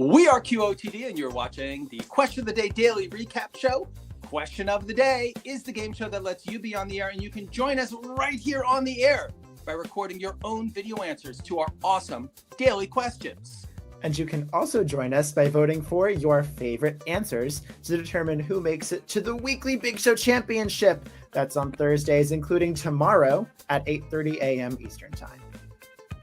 We are QOTD, and you're watching the Question of the Day Daily Recap Show. Question of the Day is the game show that lets you be on the air, and you can join us right here on the air by recording your own video answers to our awesome daily questions. And you can also join us by voting for your favorite answers to determine who makes it to the weekly Big Show Championship. That's on Thursdays, including tomorrow at 8:30 a.m. Eastern Time.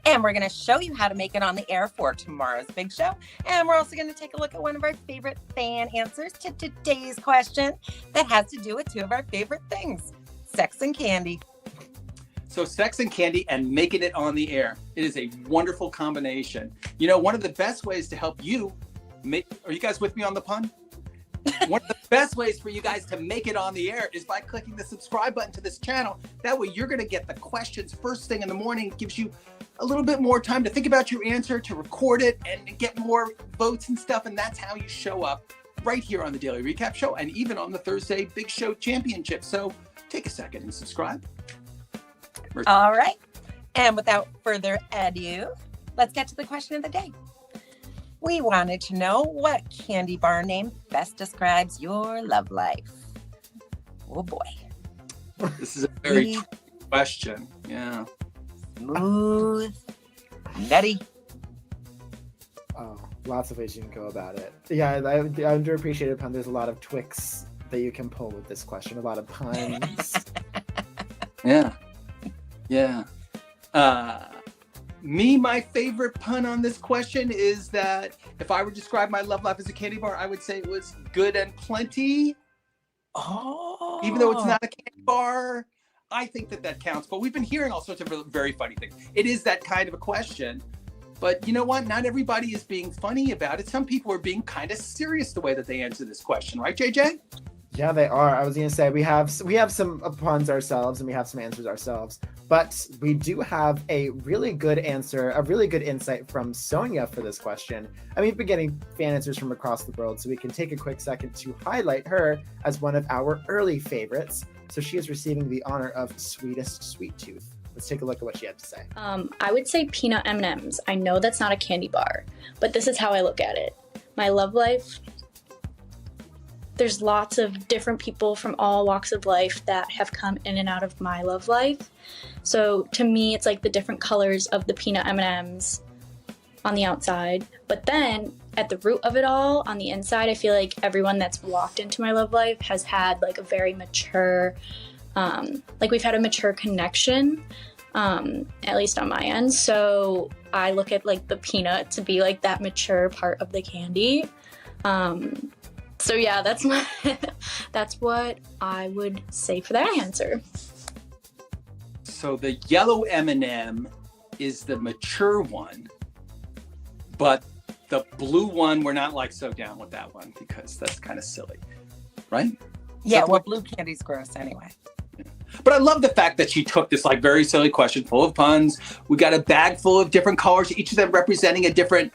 And we're going to show you how to make it on the air for tomorrow's Big Show. And we're also going to take a look at one of our favorite fan answers to today's question that has to do with two of our favorite things, sex and candy. So sex and candy and making it on the air. It is a wonderful combination. You know, one of the best ways to help you are you guys with me on the pun? One of the best ways for you guys to make it on the air is by clicking the subscribe button to this channel. That way you're going to get the questions first thing in the morning. It gives you a little bit more time to think about your answer, to record it, and get more votes and stuff. And that's how you show up right here on the Daily Recap Show and even on the Thursday Big Show Championship. So take a second and subscribe. All right. And without further ado, let's get to the question of the day. We wanted to know what candy bar name best describes your love life. Oh boy. This is a very tricky question. Yeah. Smooth, nutty. Oh, lots of ways you can go about it. Yeah, I underappreciated pun. There's a lot of twists that you can pull with this question. A lot of puns. Yeah. My favorite pun on this question is that if I were to describe my love life as a candy bar, I would say it was good and plenty. Oh. Even though it's not a candy bar, I think that counts. But we've been hearing all sorts of very funny things. It is that kind of a question. But you know what? Not everybody is being funny about it. Some people are being kind of serious the way that they answer this question. Right, JJ? Yeah, they are. I was going to say we have some puns ourselves and we have some answers ourselves, but we do have a really good answer, a really good insight from Sonia for this question. And we've been getting fan answers from across the world, so we can take a quick second to highlight her as one of our early favorites. So she is receiving the honor of Sweetest Sweet Tooth. Let's take a look at what she had to say. I would say peanut M&Ms. I know that's not a candy bar, but this is how I look at it. My love life, there's lots of different people from all walks of life that have come in and out of my love life. So to me, it's like the different colors of the peanut M&Ms on the outside. But then at the root of it all, on the inside, I feel like everyone that's walked into my love life has had like a very mature, we've had a mature connection, at least on my end. So I look at like the peanut to be like that mature part of the candy. So yeah, that's what I would say for that answer. So the yellow M&M is the mature one, but the blue one, we're not like so down with that one because that's kind of silly, right? Yeah, well, blue candy's gross anyway. But I love the fact that she took this like very silly question full of puns. We got a bag full of different colors, each of them representing a different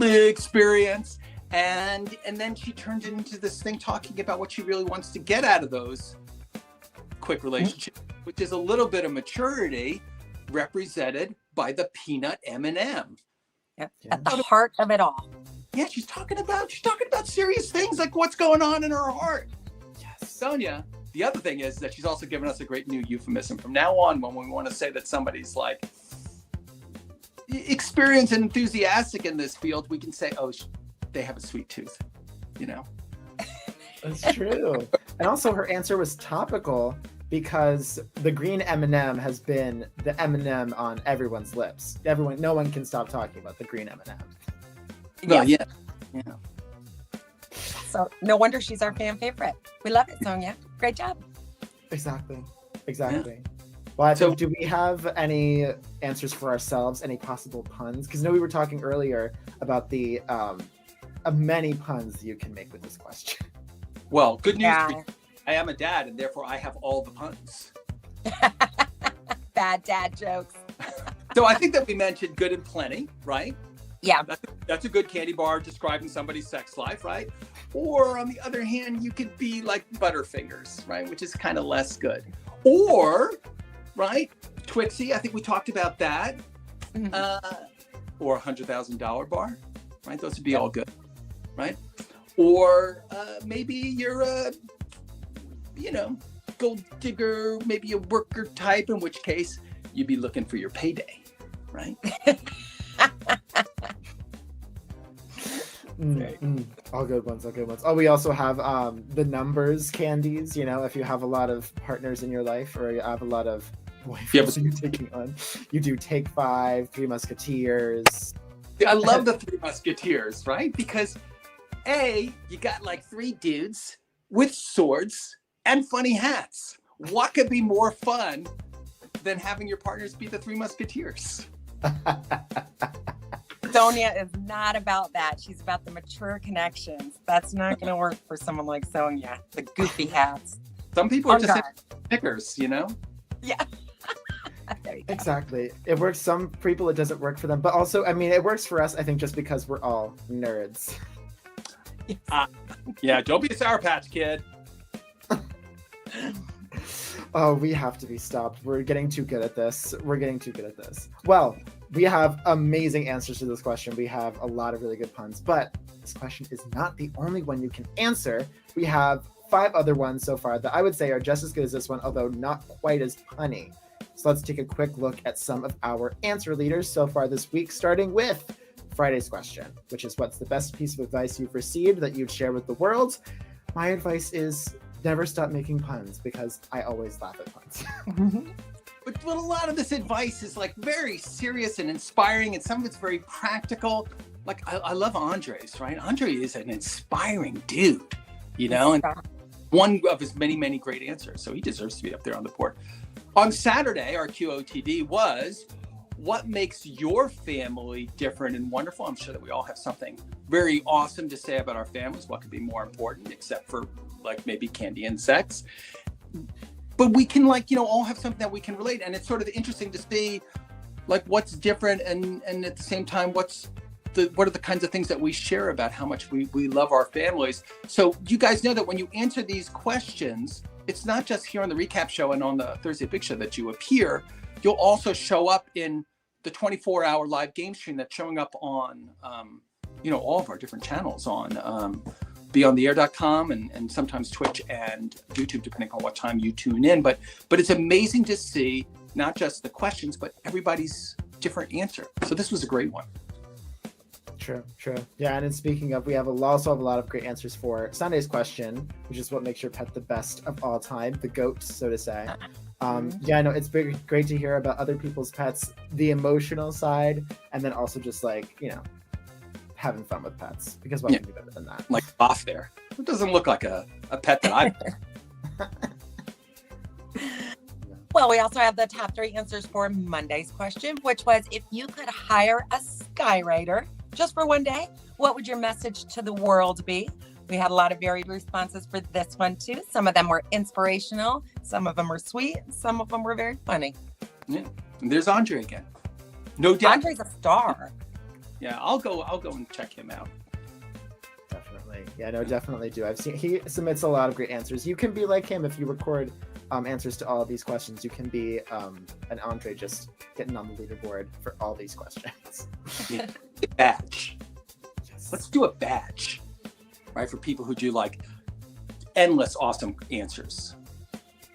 experience. And then she turned it into this thing talking about what she really wants to get out of those quick relationships, which is a little bit of maturity represented by the peanut M&M. Yeah. At the heart of it all. Yeah, she's talking about serious things like what's going on in her heart. Yes. Sonia, the other thing is that she's also given us a great new euphemism. From now on, when we want to say that somebody's like experienced and enthusiastic in this field, we can say, oh, they have a sweet tooth, you know? That's true. And also her answer was topical because the green M&M has been the M&M on everyone's lips. No one can stop talking about the green M&M. Well, yeah. So no wonder she's our fan favorite. We love it, Sonia. Great job. Exactly. Yeah. Well, so do we have any answers for ourselves? Any possible puns? Because we were talking earlier about the many puns you can make with this question. Well, good news. Yeah. I am a dad, and therefore I have all the puns. Bad dad jokes. So I think that we mentioned good and plenty, right? Yeah. That's a good candy bar describing somebody's sex life, right? Or on the other hand, you could be like Butterfingers, right? Which is kind of less good. Or, right, Twixie, I think we talked about that. Mm-hmm. Or $100,000 bar. right? Those would be all good, right? Or maybe you're a, gold digger, maybe a worker type, in which case you'd be looking for your payday, right? All good ones. Oh, we also have the numbers candies. If you have a lot of partners in your life, or you have a lot of wives you're taking on, you do Take 5, Three Musketeers. I love the Three Musketeers, right? Because you got like 3 dudes with swords and funny hats. What could be more fun than having your partners be the Three Musketeers? Sonia is not about that. She's about the mature connections. That's not going to work for someone like Sonia. The goofy hats. Some people are just pickers, Yeah. Exactly. It works. Some people it doesn't work for them, but also, it works for us. I think just because we're all nerds. Yeah. Don't be a Sour Patch Kid. Oh, we have to be stopped. We're getting too good at this. Well, we have amazing answers to this question. We have a lot of really good puns, but this question is not the only one you can answer. We have 5 other ones so far that I would say are just as good as this one, although not quite as punny. So let's take a quick look at some of our answer leaders so far this week, starting with Friday's question, which is, what's the best piece of advice you've received that you'd share with the world? My advice is never stop making puns, because I always laugh at puns. But a lot of this advice is like very serious and inspiring, and some of it's very practical. Like I love Andre's, right? Andre is an inspiring dude, and one of his many, many great answers. So he deserves to be up there on the board. On Saturday, our QOTD was, what makes your family different and wonderful? I'm sure that we all have something very awesome to say about our families. What could be more important, except for like maybe candy and sex? But we can all have something that we can relate. And it's sort of interesting to see like what's different, and at the same time, what are the kinds of things that we share about how much we love our families. So you guys know that when you answer these questions, it's not just here on the recap show and on the Thursday Big Show that you appear. You'll also show up in the 24-hour live game stream that's showing up on, all of our different channels on beyondtheair.com and sometimes Twitch and YouTube, depending on what time you tune in. But it's amazing to see not just the questions, but everybody's different answer. So this was a great one. True. Yeah, and then speaking of, we also have a lot of great answers for Sunday's question, which is, what makes your pet the best of all time, the GOAT, so to say. It's great to hear about other people's pets, the emotional side, and then also just having fun with pets, because what can be better than that? Like off there. It doesn't look like a pet that I've Well, we also have the top 3 answers for Monday's question, which was, if you could hire a skywriter just for one day, what would your message to the world be? We had a lot of varied responses for this one too. Some of them were inspirational, some of them were sweet, some of them were very funny. Yeah, and there's Andre again. No doubt. Andre's a star. Yeah, I'll go and check him out. Definitely. Yeah, no, definitely do. I've seen he submits a lot of great answers. You can be like him if you record answers to all of these questions. You can be an Andre, just getting on the leaderboard for all these questions. Yeah. Badge. Yes. Let's do a badge, right, for people who do like endless awesome answers.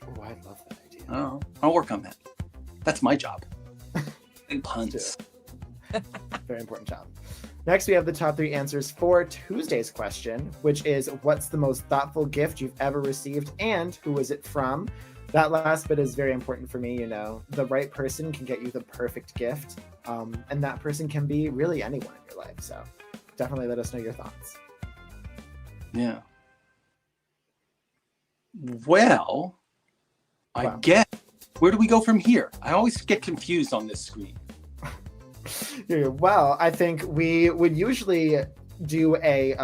Oh, I love that idea. Oh, I'll work on that. That's my job. And puns. Very important job. Next, we have the top 3 answers for Tuesday's question, which is, what's the most thoughtful gift you've ever received, and who was it from? That last bit is very important for me. The right person can get you the perfect gift, and that person can be really anyone in your life. So definitely let us know your thoughts. Yeah. Well, I guess, where do we go from here? I always get confused on this screen. Well, I think we would usually do a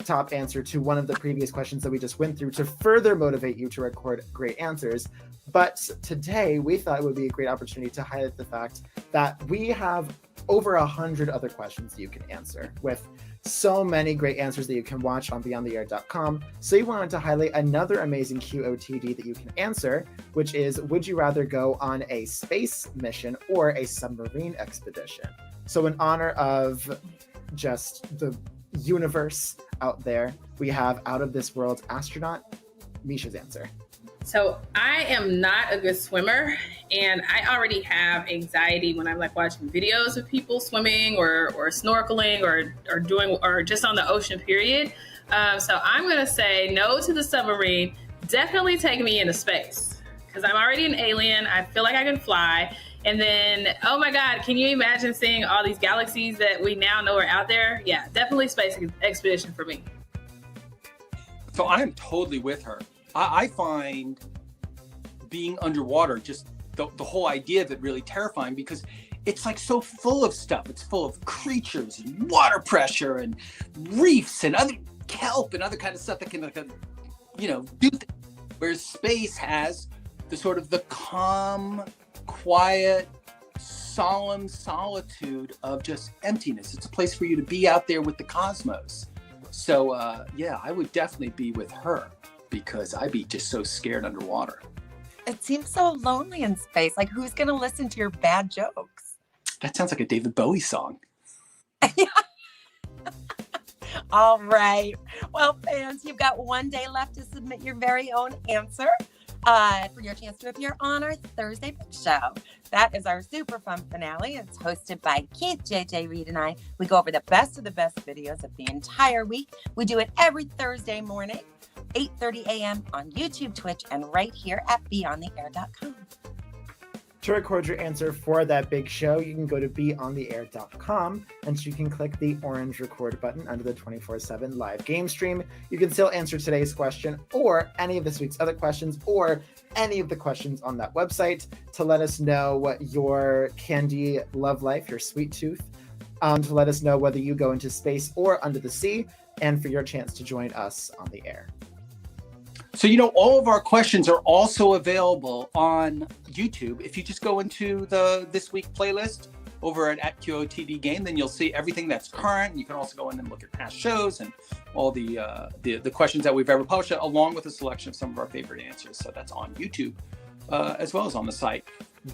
top answer to one of the previous questions that we just went through to further motivate you to record great answers. But today we thought it would be a great opportunity to highlight the fact that we have over 100 other questions that you can answer, with so many great answers that you can watch on beyondtheair.com. So we wanted to highlight another amazing QOTD that you can answer, which is, would you rather go on a space mission or a submarine expedition? So in honor of just the universe out there, we have out of this world astronaut. Misha's answer. So I am not a good swimmer, and I already have anxiety when I'm like watching videos of people swimming or snorkeling or just on the ocean, period. So I'm gonna say no to the submarine. Definitely take me into space, because I'm already an alien. I feel like I can fly. And then, oh my God, can you imagine seeing all these galaxies that we now know are out there? Yeah, definitely space expedition for me. So I am totally with her. I find being underwater, just the whole idea of it, really terrifying, because it's like so full of stuff. It's full of creatures and water pressure and reefs and other kelp and other kind of stuff that can, do things. Whereas space has the sort of the calm, quiet, solemn solitude of just emptiness. It's a place for you to be out there with the cosmos. So I would definitely be with her, because I'd be just so scared underwater. It seems so lonely in space. Like, who's going to listen to your bad jokes? That sounds like a David Bowie song. All right. Well, fans, you've got one day left to submit your very own answer for your chance to appear on our Thursday Big Show. That is our super fun finale. It's hosted by Keith, JJ, Reed, and I. We go over the best of the best videos of the entire week. We do it every Thursday morning, 8:30 a.m. on YouTube, Twitch, and right here at beyondtheair.com. To record your answer for that big show, you can go to beyondtheair.com, and you can click the orange record button under the 24/7 live game stream. You can still answer today's question or any of this week's other questions or any of the questions on that website to let us know what your candy love life, your sweet tooth, to let us know whether you go into space or under the sea, and for your chance to join us on the air. So, all of our questions are also available on YouTube. If you just go into the This Week playlist over at QOTD Game, then you'll see everything that's current. You can also go in and look at past shows and all the questions that we've ever published, along with a selection of some of our favorite answers. So that's on YouTube as well as on the site.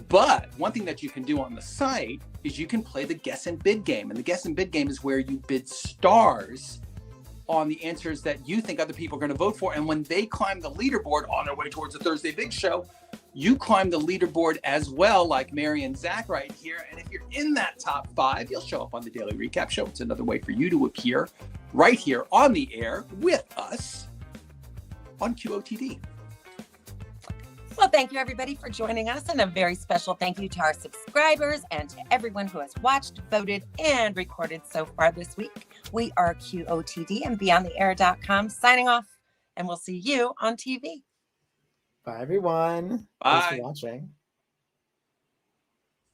But one thing that you can do on the site is you can play the Guess and Bid game. And the Guess and Bid game is where you bid stars on the answers that you think other people are going to vote for. And when they climb the leaderboard on their way towards the Thursday Big Show, you climb the leaderboard as well, like Mary and Zach right here. And if you're in that top 5, you'll show up on the Daily Recap Show. It's another way for you to appear right here on the air with us on QOTD. Well, thank you, everybody, for joining us. And a very special thank you to our subscribers and to everyone who has watched, voted, and recorded so far this week. We are QOTD and beyondtheair.com signing off, and we'll see you on TV. Bye, everyone. Bye. Thanks for watching.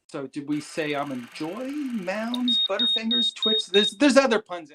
So did we say I'm enjoying Mounds, Butterfingers, Twix? There's other puns.